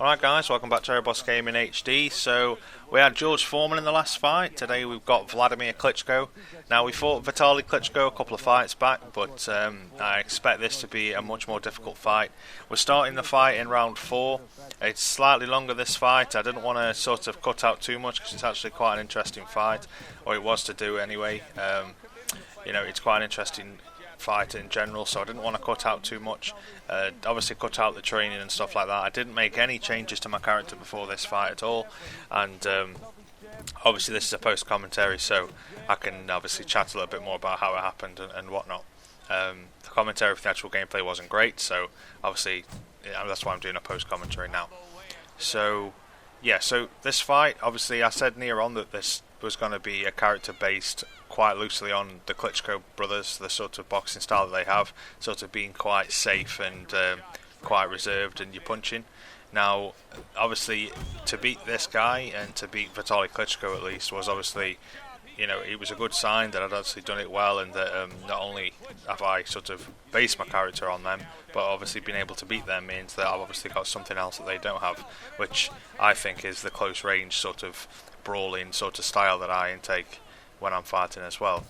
Alright guys, welcome back to ErebosGamingHD. So, we had George Foreman in the last fight. Today we've got Vladimir Klitschko. Now, we fought Vitaly Klitschko a couple of fights back, but I expect this to be a much more difficult fight. We're starting the fight in round 4. It's slightly longer this fight. I didn't want to sort of cut out too much because it's actually quite an interesting fight, or it was to do anyway. It's quite an interesting fight in general, so I didn't want to cut out too much. Obviously cut out the training and stuff like that. I didn't make any changes to my character before this fight at all, and obviously this is a post commentary, so I can obviously chat a little bit more about how it happened and whatnot. The commentary for the actual gameplay wasn't great, so obviously that's why I'm doing a post commentary now. So this fight, obviously I said near on that this was going to be a character based quite loosely on the Klitschko brothers, the sort of boxing style that they have, sort of being quite safe and quite reserved in your punching. Now, obviously, to beat this guy and to beat Vitaly Klitschko at least was obviously, it was a good sign that I'd actually done it well, and that not only have I sort of based my character on them, but obviously being able to beat them means that I've obviously got something else that they don't have, which I think is the close range sort of brawling sort of style that I intake when I'm fighting as well.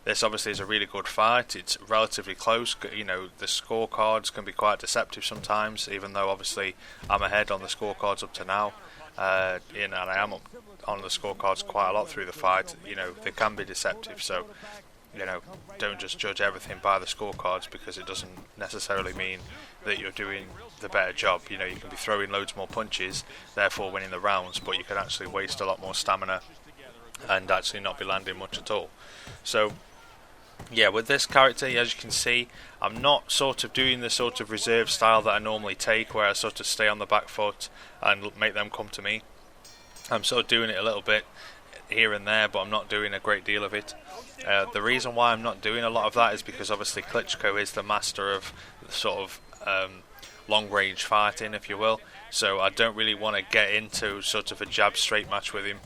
This obviously is a really good fight. It's relatively close. The scorecards can be quite deceptive sometimes, even though obviously I'm ahead on the scorecards up to now. And I am up on the scorecards quite a lot through the fight. They can be deceptive, so don't just judge everything by the scorecards, because it doesn't necessarily mean that you're doing the better job. You can be throwing loads more punches, therefore winning the rounds, but you can actually waste a lot more stamina and actually not be landing much at all. So with this character, as you can see, I'm not sort of doing the sort of reserve style that I normally take, where I sort of stay on the back foot and make them come to me. I'm sort of doing it a little bit here and there, but I'm not doing a great deal of it. The reason why I'm not doing a lot of that is because obviously Klitschko is the master of sort of long range fighting, if you will, so I don't really want to get into sort of a jab straight match with him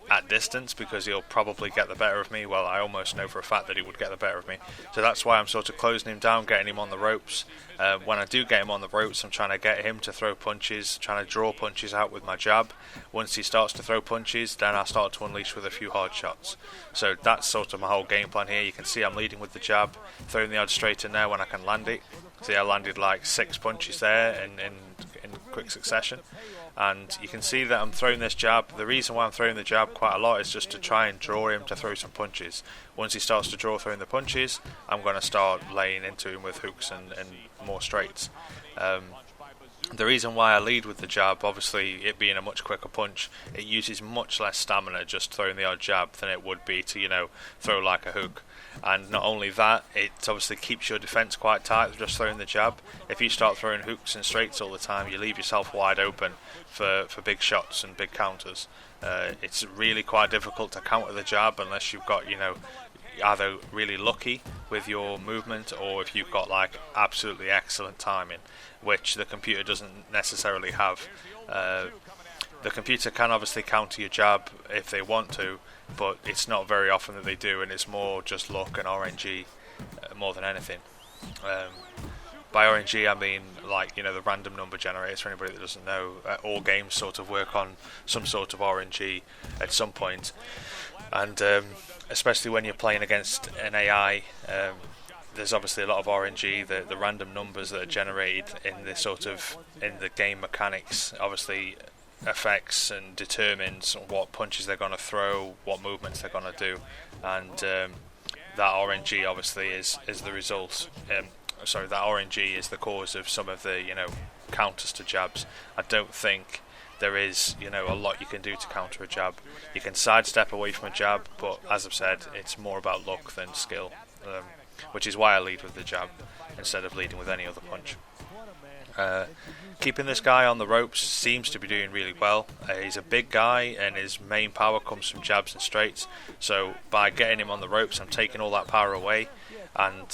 at distance, because he'll probably get the better of me. Well, I almost know for a fact that he would get the better of me, so that's why I'm sort of closing him down, getting him on the ropes. When I do get him on the ropes, I'm trying to get him to throw punches, trying to draw punches out with my jab. Once he starts to throw punches, then I start to unleash with a few hard shots. So that's sort of my whole game plan here. You can see I'm leading with the jab, throwing the odd straight in there when I can land it. See, I landed like 6 punches there in quick succession. And you can see that I'm throwing this jab. The reason why I'm throwing the jab quite a lot is just to try and draw him to throw some punches. Once he starts to draw throwing the punches, I'm going to start laying into him with hooks and more straights. The reason why I lead with the jab, obviously it being a much quicker punch, it uses much less stamina just throwing the odd jab than it would be to, throw like a hook. And not only that, it obviously keeps your defence quite tight with just throwing the jab. If you start throwing hooks and straights all the time, you leave yourself wide open for big shots and big counters. It's really quite difficult to counter the jab unless you've got, either really lucky with your movement, or if you've got like absolutely excellent timing, which the computer doesn't necessarily have. The computer can obviously counter your jab if they want to, but it's not very often that they do, and it's more just luck and RNG more than anything. By RNG I mean the random number generators. For anybody that doesn't know, all games sort of work on some sort of RNG at some point, and especially when you're playing against an AI, there's obviously a lot of RNG. The random numbers that are generated in the game mechanics obviously affects and determines what punches they're going to throw, what movements they're going to do, and that RNG obviously is the result. That RNG is the cause of some of the counters to jabs. I don't think there is a lot you can do to counter a jab. You can sidestep away from a jab, but as I've said, it's more about luck than skill, which is why I lead with the jab instead of leading with any other punch. Keeping this guy on the ropes seems to be doing really well. He's a big guy and his main power comes from jabs and straights, so by getting him on the ropes I'm taking all that power away, and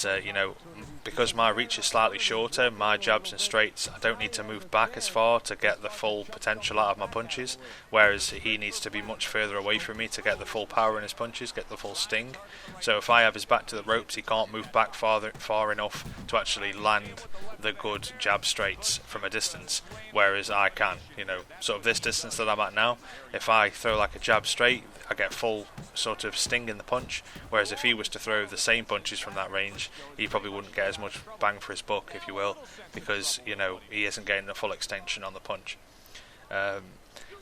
because my reach is slightly shorter, my jabs and straights, I don't need to move back as far to get the full potential out of my punches, whereas he needs to be much further away from me to get the full power in his punches, get the full sting. So if I have his back to the ropes, he can't move back far enough to actually land the good jab straights from a distance, whereas I can, sort of this distance that I'm at now, if I throw like a jab straight, I get full sort of sting in the punch, whereas if he was to throw the same punches from that range, he probably wouldn't get as much bang for his buck, if you will, because he isn't getting the full extension on the punch,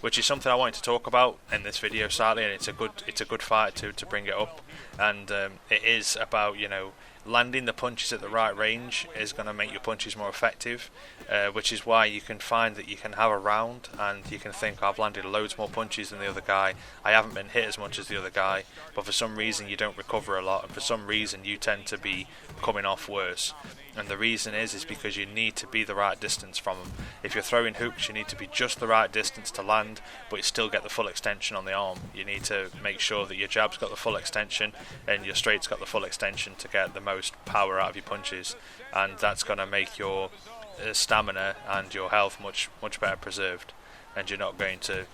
which is something I wanted to talk about in this video slightly, and it's a good fight to bring it up, and it is about landing the punches at the right range is going to make your punches more effective, which is why you can find that you can have a round and you can think, I've landed loads more punches than the other guy, I haven't been hit as much as the other guy, but for some reason you don't recover a lot, and for some reason you tend to be coming off worse. And the reason is because you need to be the right distance from them. If you're throwing hooks, you need to be just the right distance to land, but you still get the full extension on the arm. You need to make sure that your jab's got the full extension and your straight's got the full extension to get the most power out of your punches, and that's going to make your stamina and your health much better preserved, and you're not going to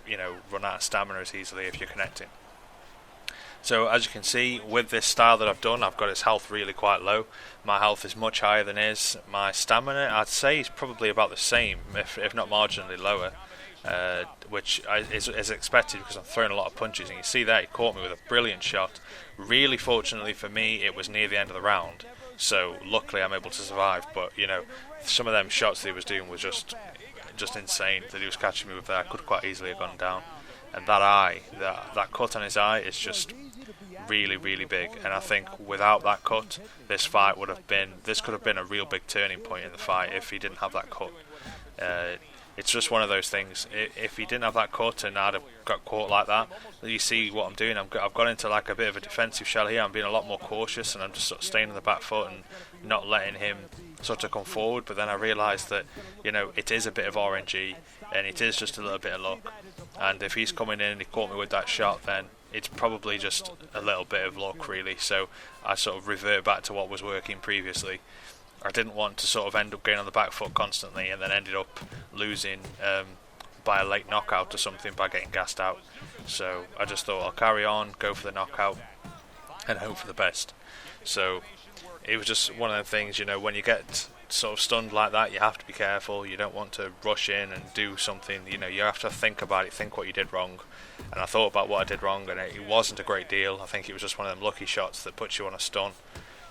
run out of stamina as easily if you're connecting. So as you can see, with this style that I've done, I've got his health really quite low. My health is much higher than his. My stamina, I'd say, is probably about the same, if not marginally lower, which is expected because I'm throwing a lot of punches. And you see there, he caught me with a brilliant shot. Really fortunately for me, it was near the end of the round, so luckily I'm able to survive. But some of them shots that he was doing was just insane that he was catching me with there. I could quite easily have gone down. And that eye, that cut on his eye is just really, really big. And I think without that cut, this could have been a real big turning point in the fight if he didn't have that cut. It's just one of those things. If he didn't have that cut and I'd have got caught like that, you see what I'm doing. I've got into like a bit of a defensive shell here. I'm being a lot more cautious and I'm just sort of staying on the back foot and not letting him sort of come forward. But then I realised that it is a bit of RNG and it is just a little bit of luck. And if he's coming in and he caught me with that shot, then it's probably just a little bit of luck, really. So I sort of revert back to what was working previously. I didn't want to sort of end up getting on the back foot constantly and then ended up losing by a late knockout or something by getting gassed out. So I just thought I'll carry on, go for the knockout and hope for the best. So it was just one of the things, when you get sort of stunned like that, you have to be careful. You don't want to rush in and do something. You have to think about it, think what you did wrong. And I thought about what I did wrong, and it wasn't a great deal. I think it was just one of them lucky shots that puts you on a stun,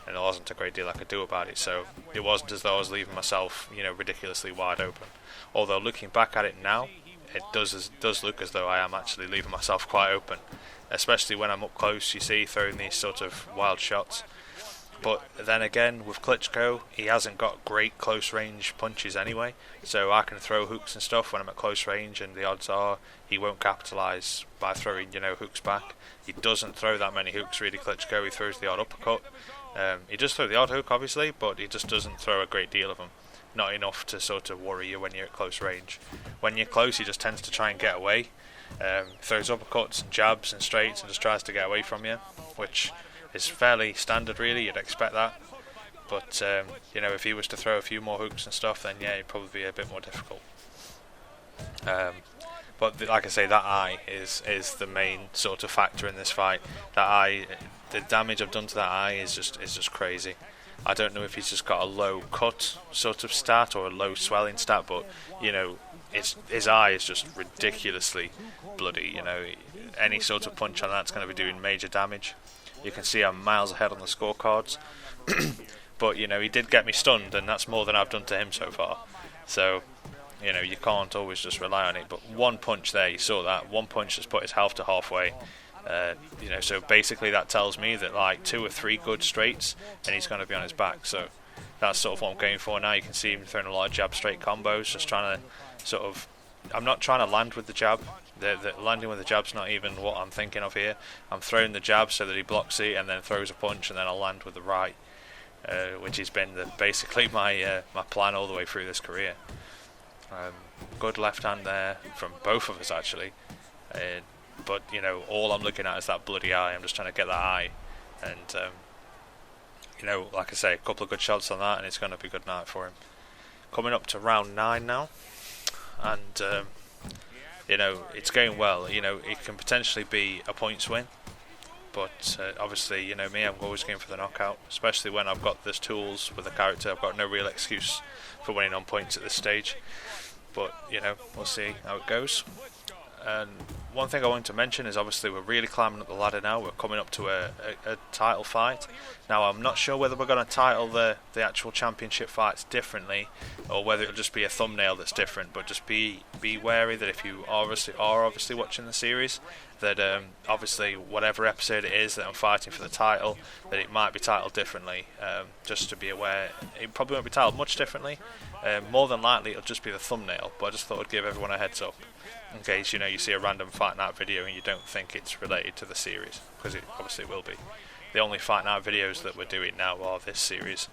and there wasn't a great deal I could do about it. So it wasn't as though I was leaving myself ridiculously wide open. Although looking back at it now, it does look as though I am actually leaving myself quite open, especially when I'm up close, you see, throwing these sort of wild shots. But then again, with Klitschko, he hasn't got great close range punches anyway, so I can throw hooks and stuff when I'm at close range, and the odds are he won't capitalise by throwing hooks back. He doesn't throw that many hooks really, Klitschko. He throws the odd uppercut. He does throw the odd hook obviously, but he just doesn't throw a great deal of them. Not enough to sort of worry you when you're at close range. When you're close, he just tends to try and get away. Throws uppercuts and jabs and straights and just tries to get away from you, which is fairly standard really, you'd expect that. But if he was to throw a few more hooks and stuff, then yeah, it'd probably be a bit more difficult. But like I say, that eye is the main sort of factor in this fight. That eye, the damage I've done to that eye is just crazy. I don't know if he's just got a low cut sort of stat or a low swelling stat, but his eye is just ridiculously bloody. Any sort of punch on that's going to be doing major damage. You can see I'm miles ahead on the scorecards. But he did get me stunned, and that's more than I've done to him so far. So you can't always just rely on it. But one punch there, you saw that one punch just put his health to halfway. So basically that tells me that like 2 or 3 good straights and he's going to be on his back. So that's sort of what I'm going for now. You can see him throwing a lot of jab straight combos, just trying to I'm not trying to land with the jab. The landing with the jab's not even what I'm thinking of here. I'm throwing the jab so that he blocks it and then throws a punch, and then I'll land with the right, which has been basically my plan all the way through this career. Good left hand there from both of us actually, but all I'm looking at is that bloody eye. I'm just trying to get that eye, and like I say, a couple of good shots on that, and it's going to be a good night for him. Coming up to round 9 now, and it's going well. It can potentially be a points win, but obviously, me, I'm always going for the knockout, especially when I've got this tools with the character. I've got no real excuse for winning on points at this stage, but we'll see how it goes. And one thing I wanted to mention is obviously we're really climbing up the ladder now. We're coming up to a title fight. Now I'm not sure whether we're going to title the actual championship fights differently, or whether it'll just be a thumbnail that's different. But just be wary that if you are obviously watching the series, that obviously whatever episode it is that I'm fighting for the title, that it might be titled differently. Just to be aware, it probably won't be titled much differently. More than likely it'll just be the thumbnail. But I just thought I'd give everyone a heads up, in case you see a random Fight Night video and you don't think it's related to the series, because it obviously will be. The only Fight Night videos that we're doing now are this series.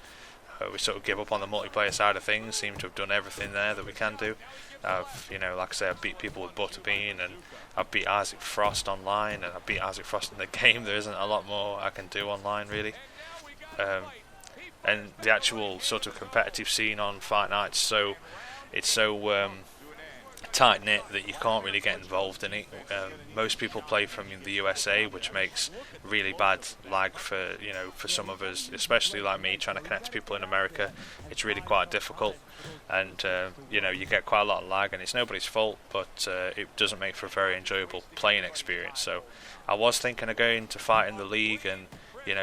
We sort of give up on the multiplayer side of things, seem to have done everything there that we can do. Like I say, I've beat people with Butterbean, and I've beat Isaac Frost online, and I've beat Isaac Frost in the game. There isn't a lot more I can do online, really. And the actual sort of competitive scene on Fight Night, it's so tight-knit that you can't really get involved in it. Most people play from the USA, which makes really bad lag for some of us, especially like me trying to connect to people in America. It's really quite difficult, and you get quite a lot of lag, and it's nobody's fault, but it doesn't make for a very enjoyable playing experience. So I was thinking of going to fight in the league and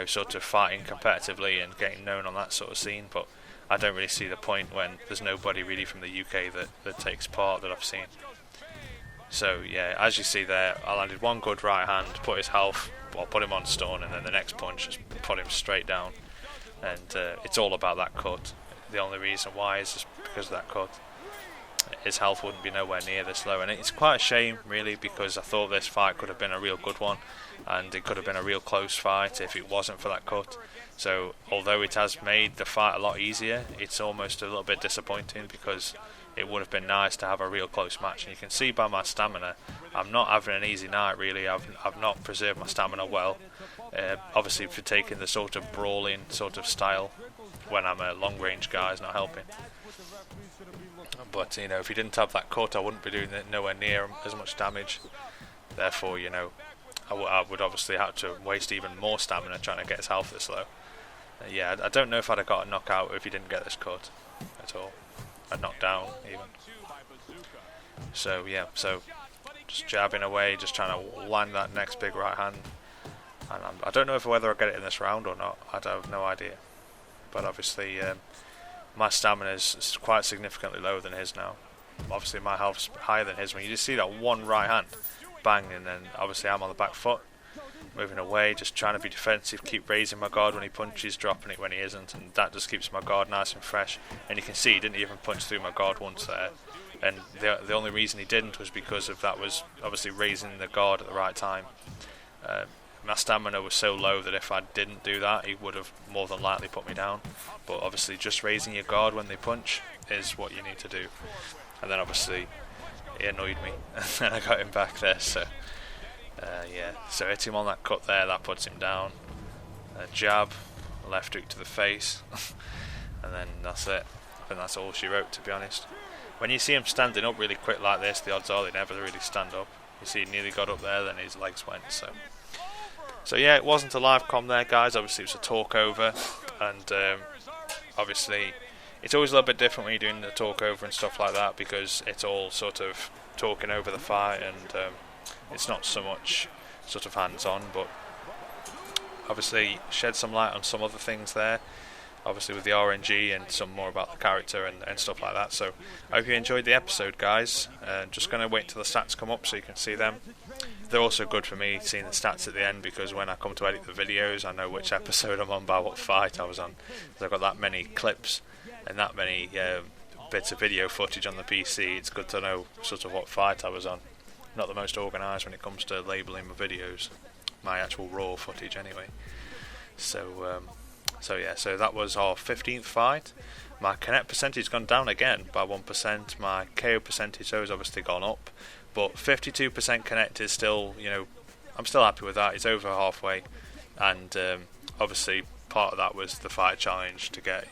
sort of fighting competitively and getting known on that sort of scene, but I don't really see the point when there's nobody really from the UK that takes part that I've seen. So yeah, as you see there, I landed one good right hand, put his health, put him on stun, and then the next punch just put him straight down. And it's all about that cut. The only reason why is just because of that cut. His health wouldn't be nowhere near this low, and it's quite a shame really, because I thought this fight could have been a real good one, and it could have been a real close fight if it wasn't for that cut. So although it has made the fight a lot easier, it's almost a little bit disappointing, because it would have been nice to have a real close match. And you can see by my stamina, I'm not having an easy night really. I've not preserved my stamina well, obviously for taking the sort of brawling sort of style when I'm a long range guy is not helping. But if he didn't have that cut, I wouldn't be doing nowhere near as much damage. Therefore, I would obviously have to waste even more stamina trying to get his health this low. Yeah, I don't know if I'd have got a knockout if he didn't get this cut at all. A knockdown even. So yeah, just jabbing away, just trying to land that next big right hand. And I don't know whether I'll get it in this round or not. I have no idea. But obviously, my stamina is quite significantly lower than his now. Obviously, my health's higher than his. When you just see that one right hand, bang, and then obviously I'm on the back foot, moving away, just trying to be defensive, keep raising my guard when he punches, dropping it when he isn't, and that just keeps my guard nice and fresh. And you can see he didn't even punch through my guard once there, and the only reason he didn't was because of that was obviously raising the guard at the right time. My stamina was so low that if I didn't do that, he would have more than likely put me down. But obviously just raising your guard when they punch is what you need to do. And then obviously he annoyed me and I got him back there, so yeah, so hit him on that cut there, that puts him down. Jab, left hook to the face, and then that's it. I think that's all she wrote, to be honest. When you see him standing up really quick like this, the odds are they never really stand up. You see he nearly got up there, then his legs went, so yeah, it wasn't a live com there, guys. Obviously it was a talk over, and obviously it's always a little bit different when you're doing the talk over and stuff like that, because it's all sort of talking over the fight, and it's not so much sort of hands-on, but obviously shed some light on some other things there, obviously with the RNG and some more about the character and stuff like that. So I hope you enjoyed the episode, guys. Just going to wait till the stats come up so you can see them. They're also good for me seeing the stats at the end, because when I come to edit the videos I know which episode I'm on by what fight I was on. So I've got that many clips and that many bits of video footage on the PC. It's good to know sort of what fight I was on. Not the most organised when it comes to labelling my videos, my actual raw footage anyway. So yeah, so that was our 15th fight. My connect percentage has gone down again by 1%. My KO percentage has obviously gone up, but 52% connect is still, I'm still happy with that. It's over halfway, and obviously part of that was the fight challenge to get,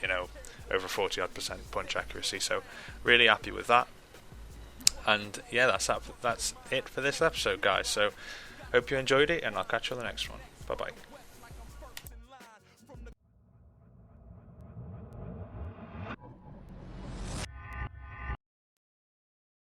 over 40% punch accuracy. So really happy with that. And yeah, that's it for this episode, guys. So hope you enjoyed it, and I'll catch you on the next one. Bye bye.